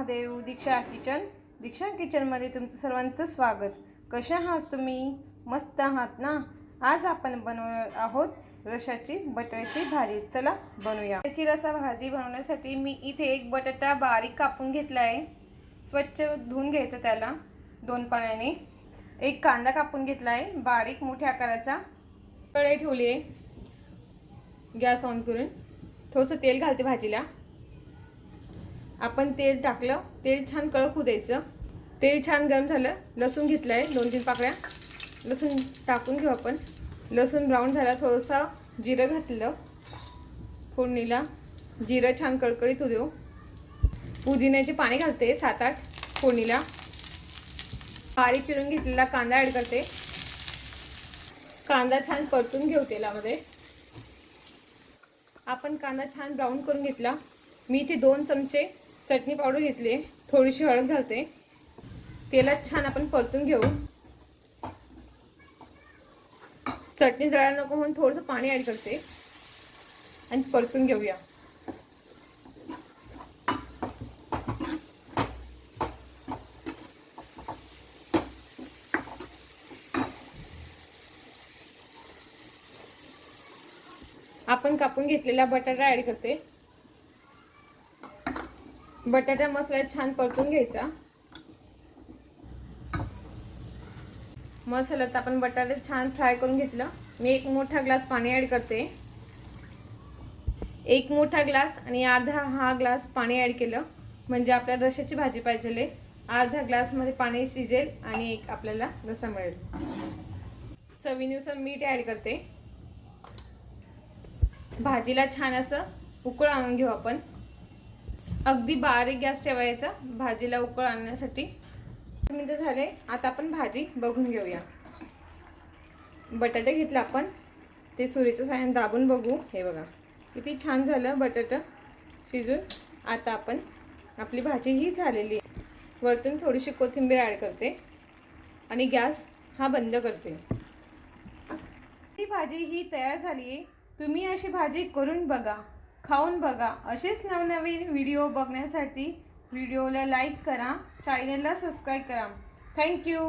महादेव. दीक्षा किचनमध्ये तुमचं सर्वांचं स्वागत. कशा आहात तुम्ही? मस्त आहात ना? आज आपण बनवणार आहोत रशाची बटाट्याची भाजी. चला बनवूया. त्याची रसा भाजी बनवण्यासाठी मी इथे एक बटाटा बारीक कापून घेतला आहे. स्वच्छ धुवून घ्यायचं त्याला 2 पाण्याने. एक कांदा कापून घेतला आहे बारीक मोठ्या आकाराचा. कढई ठेवली आहे, गॅस ऑन करून थोडंसं तेल घालते भाजीला. आपण तेल टाकलं, तेल छान कडक होऊ द्यायचं. तेल छान गरम झालं, लसूण घेतलं आहे 2-3 पाकळ्या. लसूण टाकून घेऊ आपण. लसूण ब्राऊन झाला, थोडंसं जिरं घातलं फोडणीला. जिरं छान कडकडीत होऊ देऊ. पुदिन्याची पाने घालते 7-8 फोडणीला. बारीक चिरून घेतलेला कांदा ॲड करते. कांदा छान परतून घेऊ तेलामध्ये. आपण कांदा छान ब्राऊन करून घेतला. मी इथे 2 चमचे चटणी पावडर घेतली. थोडीशी हळद घालते. तेलात छान आपण परतून घेऊ. चटणी जळायला नको म्हणून थोडंसं पाणी ॲड करते आणि परतून घेऊया. आपण कापून घेतलेला बटाटा ॲड करते. बटाटा मसाल्यात छान परतून घ्यायचा. मसाल्यात आपण बटाटे छान फ्राय करून घेतलं. मी 1 मोठा ग्लास पाणी ॲड करते. 1 मोठा ग्लास आणि अर्धा हा ग्लास पाणी ॲड केलं म्हणजे आपल्याला रशाची भाजी पाहिजे. अर्धा ग्लासमध्ये पाणी शिजेल आणि एक आपल्याला रसा मिळेल. चवीनुसार मीठ ॲड करते. भाजीला छान असं उकळ आणून घेऊ आपण. अगदी बारीक गॅस ठेवायचा भाजीला उकळ आणण्यासाठी. 5 मिनिटं झाले. आता आपण भाजी बघून घेऊया. बटाटे घेतला आपण, ते सुरीच्या साहाय्याने दाबून बघू. हे बघा किती छान झालं बटाटा शिजून. आता आपण आपली भाजी ही झालेली आहे. वरतून थोडीशी कोथिंबीर ॲड करते आणि गॅस हा बंद करते. ही भाजी ही तयार झाली आहे. तुम्ही अशी भाजी करून बघा, खाऊन बघा. असेच नवनवीन व्हिडिओ बघण्यासाठी व्हिडिओला लाईक करा, चॅनलला सबस्क्राईब करा. थँक्यू.